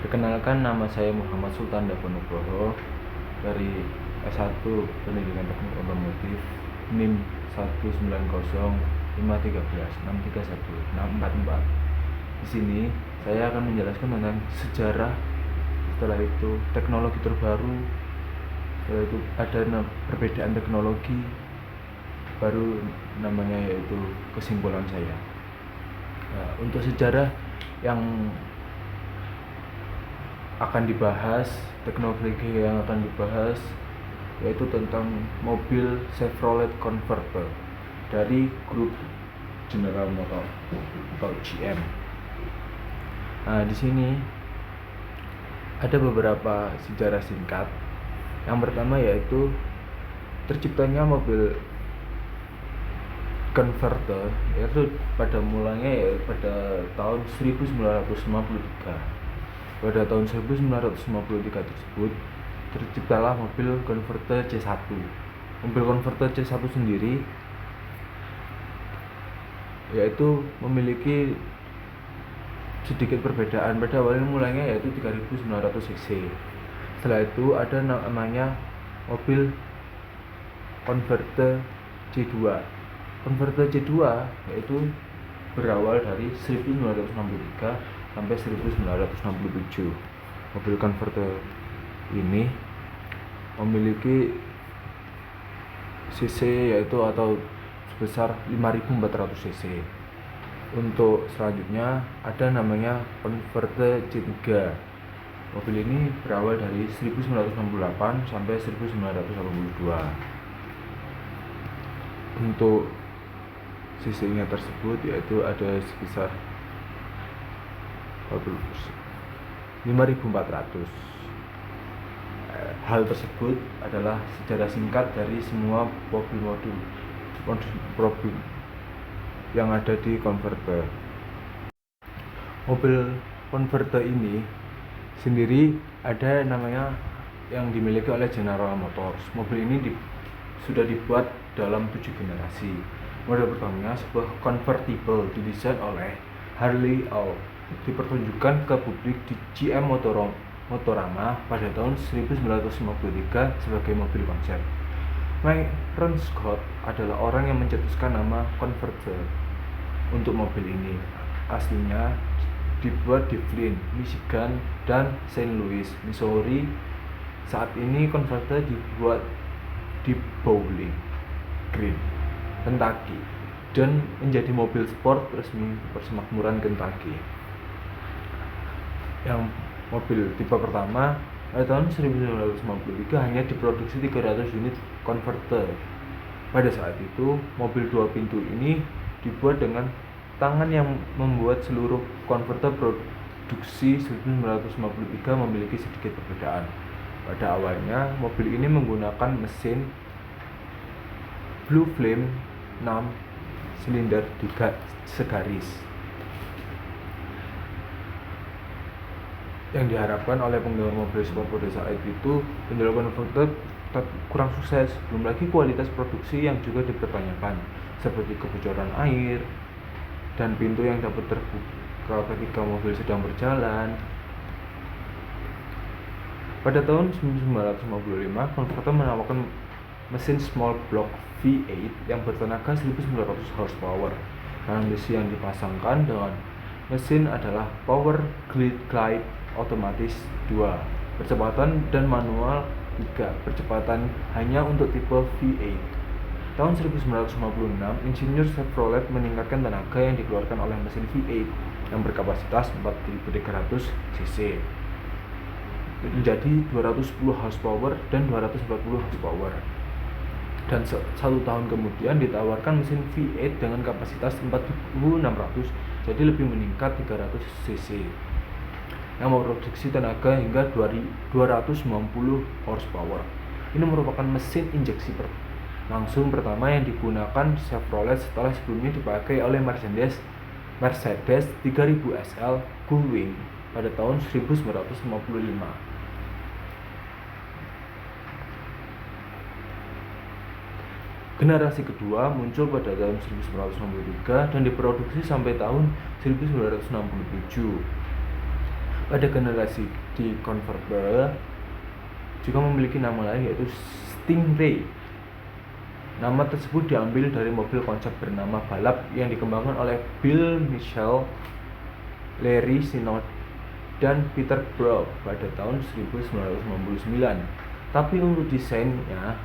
Perkenalkan, nama saya Muhammad Sultan Daponugroho dari S1 Pendidikan Teknik Otomotif, NIM 1905316316444. Di sini saya akan menjelaskan tentang sejarah, setelah itu teknologi terbaru, setelah itu ada perbedaan teknologi baru, namanya yaitu kesimpulan saya. Untuk sejarah yang akan dibahas, teknologi yang akan dibahas yaitu tentang mobil Chevrolet Converter dari grup General Motors atau GM. Nah, di sini ada beberapa sejarah singkat. Yang pertama yaitu terciptanya mobil converter yaitu pada mulanya yaitu pada tahun 1953. Pada tahun 1953 tersebut terciptalah mobil converter C1. Mobil converter C1 sendiri yaitu memiliki sedikit perbedaan. Pada awalnya mulanya yaitu 3900 cc. Setelah itu ada namanya mobil converter C2. Converter C2 yaitu berawal dari 1963 sampai 1967. Mobil converter ini memiliki cc yaitu atau sebesar 5400 cc. Untuk selanjutnya ada namanya converter C3. Mobil ini berawal dari 1968 sampai 1982. Untuk cc-nya tersebut yaitu ada sebesar 5400. Hal tersebut adalah sejarah singkat dari semua mobil yang ada di converter. Mobil converter ini sendiri ada namanya yang dimiliki oleh General Motors. Mobil ini sudah dibuat dalam 7 generasi. Model pertamanya sebuah convertible didesain oleh Harley All, dipertunjukkan ke publik di GM Motorama pada tahun 1953 sebagai mobil konsep. Myron Scott adalah orang yang mencetuskan nama converter untuk mobil ini. Aslinya dibuat di Flint, Michigan dan St. Louis, Missouri. Saat ini converter dibuat di Bowling Green, Kentucky, dan menjadi mobil sport resmi Persemakmuran Kentucky. Yang mobil tipe pertama pada tahun 1953 hanya diproduksi 300 unit converter. Pada saat itu, mobil 2 pintu ini dibuat dengan tangan yang membuat seluruh converter produksi 1953 memiliki sedikit perbedaan. Pada awalnya, mobil ini menggunakan mesin Blue Flame 6 silinder segaris. Yang diharapkan oleh penggemar mobil sport pada saat itu, penjualan converter kurang sukses. Belum lagi kualitas produksi yang juga dipertanyakan, seperti kebocoran air dan pintu yang dapat terbuka ketika mobil sedang berjalan. Pada tahun 1955, converter menawarkan mesin small block V8 yang bertenaga 1900 horsepower. Transmisi yang dipasangkan dengan mesin adalah Power Glide otomatis 2, percepatan dan manual 3, percepatan hanya untuk tipe V8. Tahun 1956, insinyur Chevrolet meningkatkan tenaga yang dikeluarkan oleh mesin V8 yang berkapasitas 4300 cc menjadi 210 horsepower dan 240 horsepower. Dan 1 tahun kemudian ditawarkan mesin V8 dengan kapasitas 4600, jadi lebih meningkat 300 cc, yang memproduksi tenaga hingga 290 horsepower. Ini merupakan mesin injeksi langsung pertama yang digunakan Chevrolet setelah sebelumnya dipakai oleh Mercedes 3000 SL Gullwing pada tahun 1955. Generasi kedua muncul pada tahun 1963 dan diproduksi sampai tahun 1967. Pada generasi di convertible juga memiliki nama lain yaitu Stingray. Nama tersebut diambil dari mobil konsep bernama balap yang dikembangkan oleh Bill Mitchell, Larry Sinot, dan Peter Brough pada tahun 1999. Tapi untuk desainnya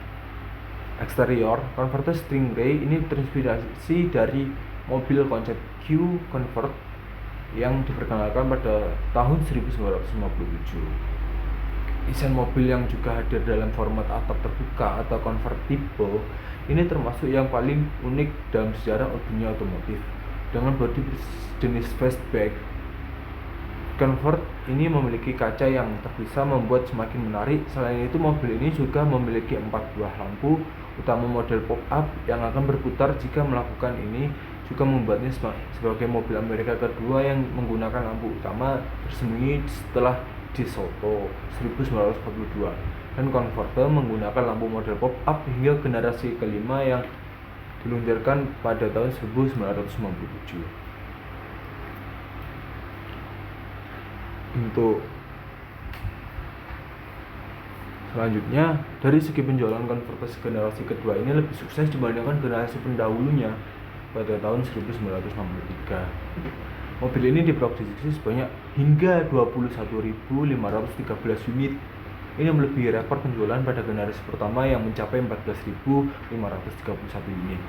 eksterior, converter Stingray ini terinspirasi dari mobil konsep Q Convert yang diperkenalkan pada tahun 1957. Desain mobil yang juga hadir dalam format atap terbuka atau convertible ini termasuk yang paling unik dalam sejarah dunia otomotif. Dengan bodi jenis fastback, convert ini memiliki kaca yang terpisah membuat semakin menarik. Selain itu, mobil ini juga memiliki 4 buah lampu utama model pop-up yang akan berputar jika melakukan ini, juga membuatnya sebagai mobil Amerika kedua yang menggunakan lampu utama tersembunyi setelah DeSoto 1942, dan Converter menggunakan lampu model pop-up hingga generasi kelima yang diluncurkan pada tahun 1997. Untuk selanjutnya, dari segi penjualan Converter generasi kedua ini lebih sukses dibandingkan generasi pendahulunya pada tahun 1963. Mobil ini diproduksi sebanyak hingga 21.513 unit. Ini melebihi rekor penjualan pada generasi pertama yang mencapai 14.531 unit.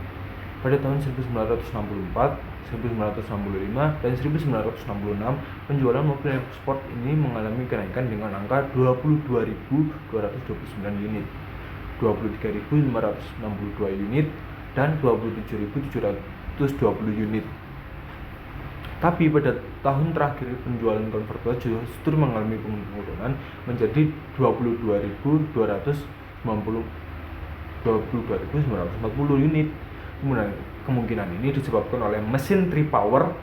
Pada tahun 1964, 1965, dan 1966, penjualan mobil sport ini mengalami kenaikan dengan angka 22.229 unit, 23.562 unit, dan 27.720 unit. Tapi pada tahun terakhir penjualan converter justru mengalami penurunan menjadi 22.940 unit. Kemungkinan ini disebabkan oleh mesin 3-power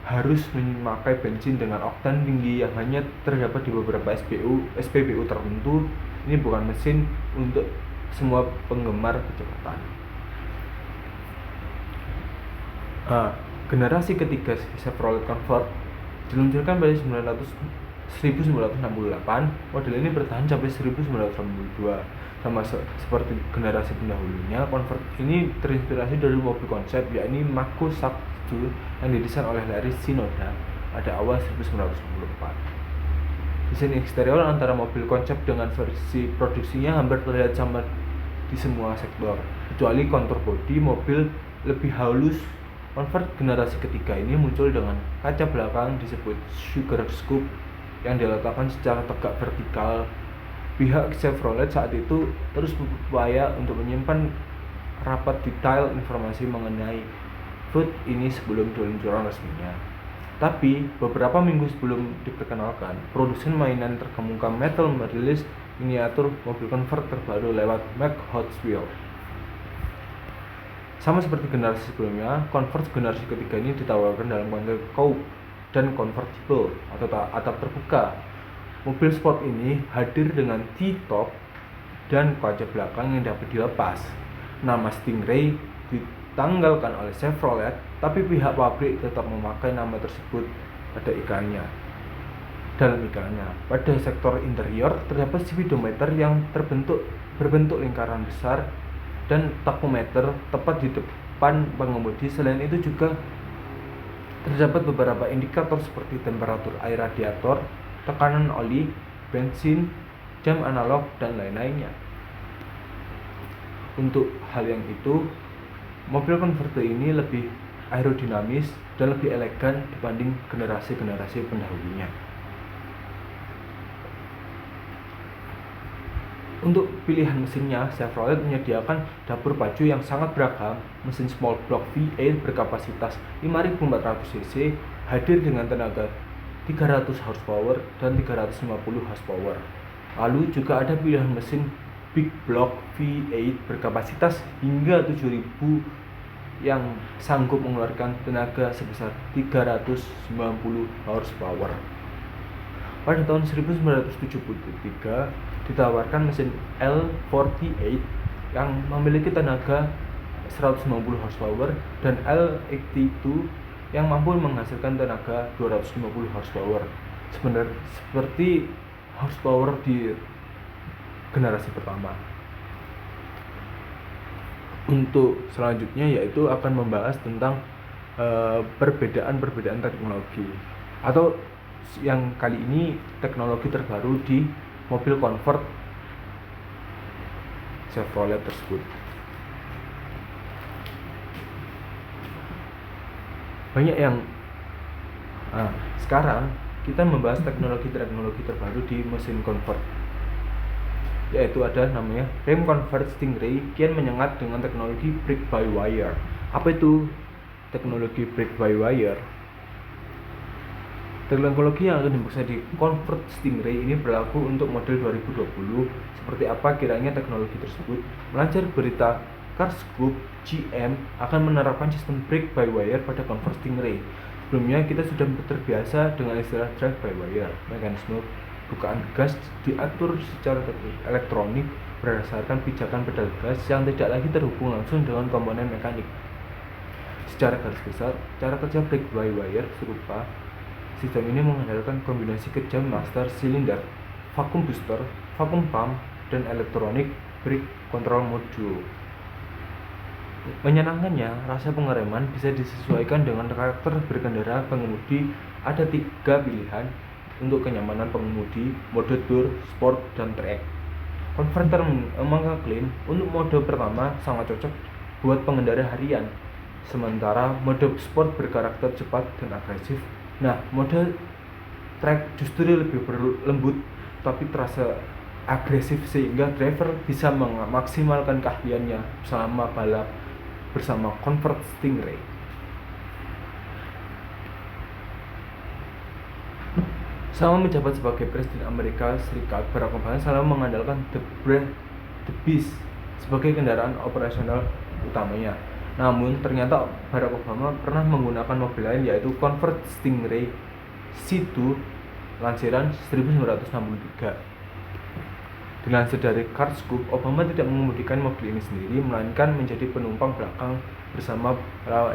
harus memakai bensin dengan oktan tinggi yang hanya terdapat di beberapa SPBU tertentu. Ini bukan mesin untuk semua penggemar kecepatan. Generasi ketiga Chevrolet Convert diluncurkan pada 1968. Model ini bertahan sampai 1992. Sama seperti generasi pendahulunya, Convert ini terinspirasi dari mobil konsep yakni Mako Sakju yang didesain oleh Larry Shinoda pada awal 1994. Desain eksterior antara mobil konsep dengan versi produksinya hampir terlihat sama di semua sektor, kecuali kontur bodi mobil lebih halus. Convert generasi ketiga ini muncul dengan kaca belakang disebut sugar scoop yang diletakkan secara tegak vertikal. Pihak Chevrolet saat itu terus berupaya untuk menyimpan rapat detail informasi mengenai Foot ini sebelum peluncuran resminya. Tapi beberapa minggu sebelum diperkenalkan, produsen mainan terkemuka Mattel merilis miniatur mobil Convert terbaru lewat Mack Hot Wheels. Sama seperti generasi sebelumnya, Convert generasi ketiga ini ditawarkan dalam konsep coupe dan convertible atau atap terbuka. Mobil sport ini hadir dengan T-top dan kaca belakang yang dapat dilepas. Nama Stingray ditanggalkan oleh Chevrolet, tapi pihak pabrik tetap memakai nama tersebut pada iklannya. Dalam iklannya, pada sektor interior terdapat speedometer yang berbentuk lingkaran besar dan tachometer tepat di depan pengemudi. Selain itu juga terdapat beberapa indikator seperti temperatur air radiator, tekanan oli, bensin, jam analog, dan lain-lainnya. Untuk hal yang itu, mobil converter ini lebih aerodinamis dan lebih elegan dibanding generasi-generasi pendahulunya. Untuk pilihan mesinnya, Chevrolet menyediakan dapur pacu yang sangat beragam. Mesin small block V8 berkapasitas 5.400 cc hadir dengan tenaga 300 horsepower dan 350 horsepower. Lalu juga ada pilihan mesin big block V8 berkapasitas hingga 7.000 yang sanggup mengeluarkan tenaga sebesar 390 horsepower. Pada tahun 1973 ditawarkan mesin L48 yang memiliki tenaga 190 horsepower dan L82 yang mampu menghasilkan tenaga 250 horsepower. sebenarnya seperti horsepower di generasi pertama. Untuk selanjutnya yaitu akan membahas tentang perbedaan teknologi, atau yang kali ini teknologi terbaru di mobil convert Chevrolet tersebut. Banyak yang sekarang kita membahas teknologi terbaru di mesin convert, yaitu ada namanya Rem Convert Stingray, kian menyengat dengan teknologi brake by wire. Apa itu teknologi brake by wire? Teknologi yang akan bisa di Convert Stingray ini berlaku untuk model 2020. Seperti apa kiranya teknologi tersebut? Melansir berita CarScoop, GM akan menerapkan sistem brake by wire pada Convert Stingray. Sebelumnya kita sudah terbiasa dengan istilah drive by wire. Mekanisme bukaan gas diatur secara elektronik berdasarkan pijakan pedal gas yang tidak lagi terhubung langsung dengan komponen mekanik. Secara garis besar, cara kerja brake by wire serupa. Sistem ini mengandalkan kombinasi kerja master silinder, vacuum booster, vacuum pump, dan elektronik brake control module. Menyenangkannya, rasa pengereman bisa disesuaikan dengan karakter berkendara pengemudi. Ada 3 pilihan untuk kenyamanan pengemudi: mode tour, sport, dan track. Converter mengklaim untuk mode pertama sangat cocok buat pengendara harian, sementara mode sport berkarakter cepat dan agresif. Nah, mode track justru lebih lembut tapi terasa agresif, sehingga driver bisa memaksimalkan keahliannya selama balap bersama Convert Stingray. Selama menjabat sebagai Presiden Amerika Serikat, Barack Obama selalu mengandalkan The Beast sebagai kendaraan operasional utamanya. Namun ternyata Barack Obama pernah menggunakan mobil lain, yaitu Convert Stingray C2 lansiran 1963. Dilansir dari CarScoop, Obama tidak mengemudikan mobil ini sendiri, melainkan menjadi penumpang belakang bersama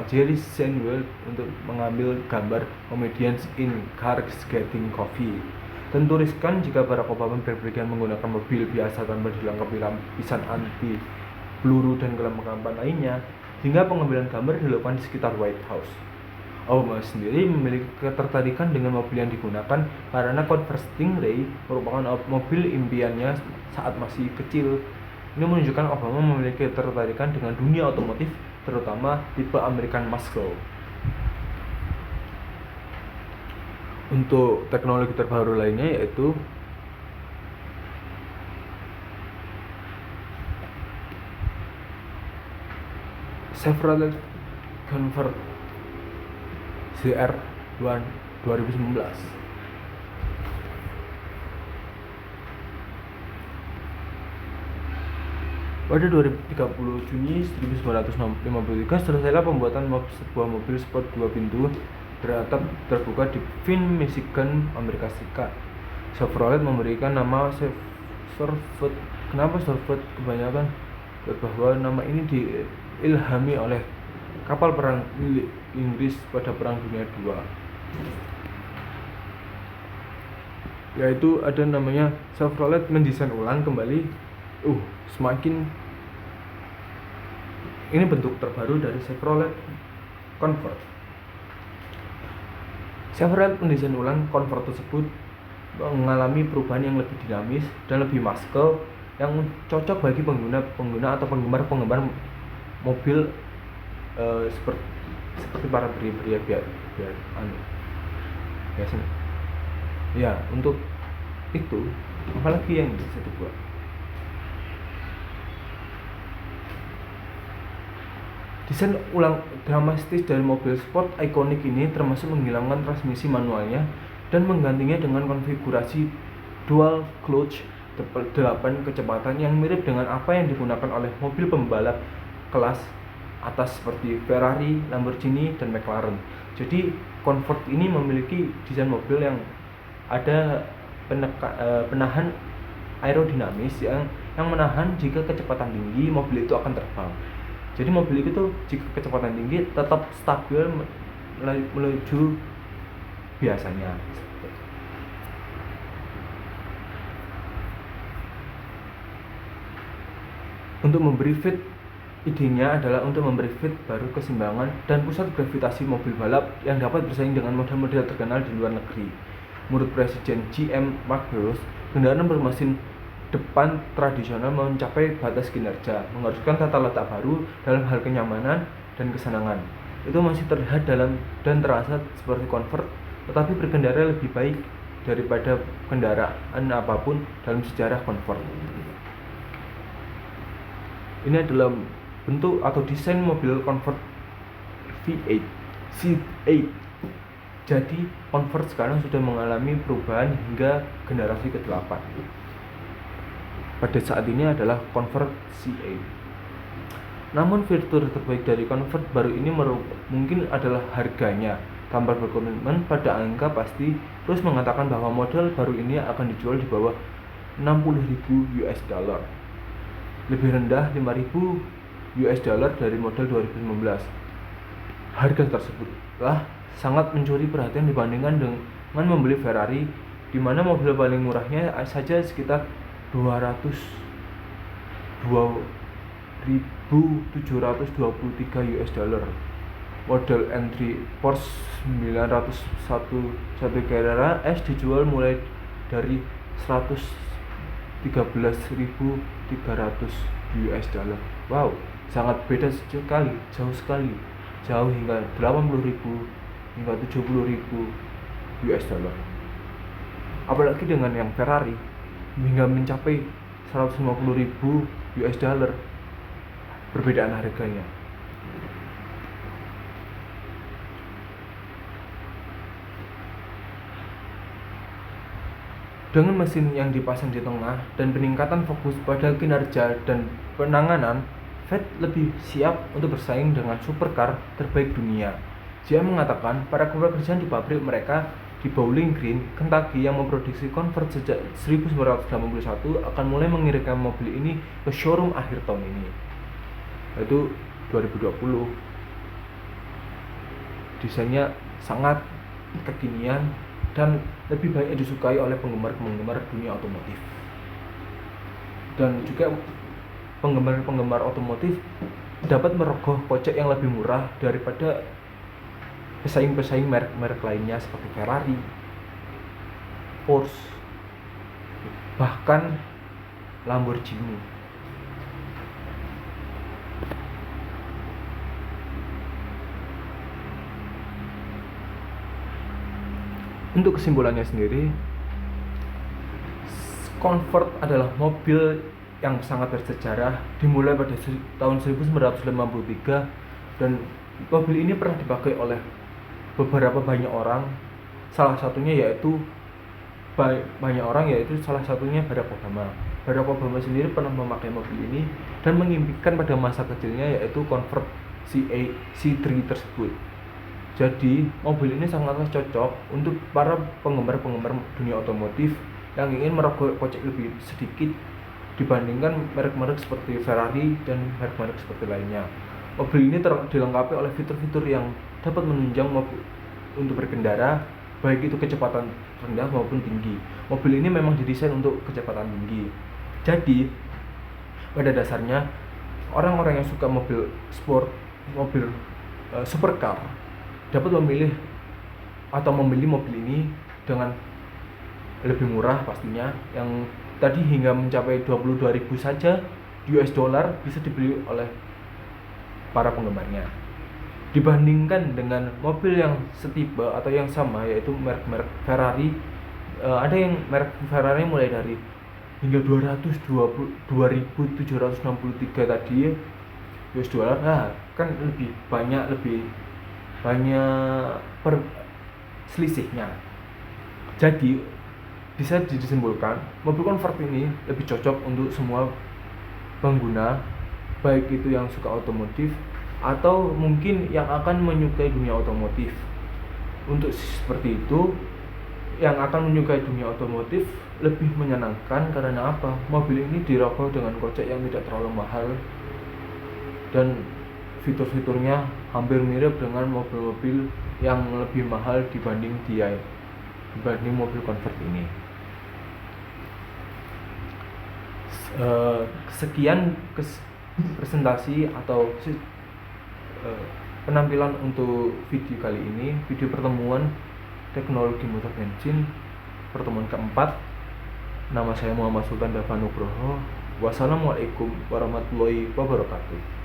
Jerry Seinfeld untuk mengambil gambar Comedians in Cars Getting Coffee. Tentu riskan jika Barack Obama berpergian menggunakan mobil biasa tanpa dilengkapi lapisan anti peluru dan kelengkapan lainnya, hingga pengambilan gambar dilakukan di sekitar White House. Obama sendiri memiliki ketertarikan dengan mobil yang digunakan karena Convert Stingray merupakan mobil impiannya saat masih kecil. Ini menunjukkan Obama memiliki ketertarikan dengan dunia otomotif, terutama tipe American Muscle. Untuk teknologi terbaru lainnya yaitu Chevrolet Convert CR 2019. Pada 30 Juni 1953 selesailah pembuatan sebuah mobil sport 2 pintu beratap terbuka di Flint, Michigan, Amerika Serikat. Chevrolet memberikan nama Chevrolet. Kenapa Chevrolet? Kebanyakan bahwa nama ini diilhami oleh kapal perang milik Inggris pada Perang Dunia II, yaitu ada namanya Chevrolet mendesain ulang kembali semakin ini bentuk terbaru dari Chevrolet Convert. Chevrolet mendesain ulang Convert tersebut mengalami perubahan yang lebih dinamis dan lebih muscle, yang cocok bagi pengguna atau penggemar mobil seperti para pria biasanya. Ya, untuk itu apalagi yang bisa dibuat? Desain ulang dramatis dari mobil sport ikonik ini termasuk menghilangkan transmisi manualnya dan menggantinya dengan konfigurasi dual clutch 8 kecepatan yang mirip dengan apa yang digunakan oleh mobil pembalap kelas atas seperti Ferrari, Lamborghini, dan McLaren. Jadi Convert ini memiliki desain mobil yang ada penahan aerodinamis yang menahan jika kecepatan tinggi mobil itu akan terbang. Jadi mobil itu jika kecepatan tinggi tetap stabil menuju biasanya. Untuk memberi fit, idenya adalah untuk memberi fit baru keseimbangan dan pusat gravitasi mobil balap yang dapat bersaing dengan model-model terkenal di luar negeri. Menurut Presiden GM Mark Burroughs, kendaraan bermesin depan tradisional mencapai batas kinerja, mengharuskan tata letak baru dalam hal kenyamanan dan kesenangan. Itu masih terlihat dalam dan terasa seperti comfort, tetapi berkendara lebih baik daripada kendaraan apapun dalam sejarah comfort. Ini adalah bentuk atau desain mobil comfort V8 C8. Jadi comfort sekarang sudah mengalami perubahan hingga generasi ke-8. Pada saat ini adalah comfort C8. Namun fitur terbaik dari comfort baru ini mungkin adalah harganya. Tanpa berkomitmen pada angka pasti, terus mengatakan bahwa model baru ini akan dijual di bawah 60.000 US dollar. Lebih rendah 5.000 US dollar dari model 2019. Harga tersebutlah sangat mencuri perhatian dibandingkan dengan membeli Ferrari, di mana mobil paling murahnya saja sekitar 202.723 US dollar. Model entry Porsche 911 Carrera S dijual mulai dari 113.300 US dollar. Wow, sangat beda sekali, jauh hingga 80.000 hingga 70.000 US dollar. Apalagi dengan yang Ferrari hingga mencapai 150.000 US dollar perbedaan harganya. Dengan mesin yang dipasang di tengah dan peningkatan fokus pada kinerja dan penanganan, Ford lebih siap untuk bersaing dengan supercar terbaik dunia. Dia mengatakan para pekerjaan di pabrik mereka di Bowling Green, Kentucky yang memproduksi Convert sejak 1981 akan mulai mengirimkan mobil ini ke showroom akhir tahun ini, yaitu 2020. Desainnya sangat kekinian dan lebih banyak disukai oleh penggemar dunia otomotif. Dan juga penggemar otomotif dapat merogoh kocek yang lebih murah daripada pesaing-pesaing merek-merek lainnya seperti Ferrari, Porsche, bahkan Lamborghini. Untuk kesimpulannya sendiri, Convert adalah mobil yang sangat bersejarah, dimulai pada tahun 1953, dan mobil ini pernah dipakai oleh banyak orang. Salah satunya yaitu salah satunya Barack Obama. Barack Obama sendiri pernah memakai mobil ini dan mengimpikan pada masa kecilnya yaitu Convert C3 tersebut. Jadi, mobil ini sangatlah cocok untuk para penggemar dunia otomotif yang ingin merogoh kocek lebih sedikit dibandingkan merek-merek seperti Ferrari dan merek-merek seperti lainnya. Mobil ini dilengkapi oleh fitur-fitur yang dapat menunjang mobil untuk berkendara, baik itu kecepatan rendah maupun tinggi. Mobil ini memang didesain untuk kecepatan tinggi. Jadi, pada dasarnya orang-orang yang suka mobil sport, mobil supercar dapat memilih atau membeli mobil ini dengan lebih murah pastinya, yang tadi hingga mencapai 22.000 saja US dollar bisa dibeli oleh para penggemarnya, dibandingkan dengan mobil yang setipe atau yang sama yaitu merek-merek Ferrari. Ada yang merek Ferrari mulai dari hingga 202.763 tadi US dollar. Nah, kan lebih banyak selisihnya. Jadi bisa disimpulkan mobil Convert ini lebih cocok untuk semua pengguna, baik itu yang suka otomotif atau mungkin yang akan menyukai dunia otomotif. Untuk seperti itu, yang akan menyukai dunia otomotif lebih menyenangkan karena apa? Mobil ini dirogoh dengan kocek yang tidak terlalu mahal dan fitur-fiturnya hampir mirip dengan mobil-mobil yang lebih mahal dibanding mobil Convert ini. Sekian presentasi atau penampilan untuk video kali ini, video pertemuan teknologi motor bensin pertemuan keempat. Nama saya Muhammad Sultan Dava Nugroho. Wassalamualaikum warahmatullahi wabarakatuh.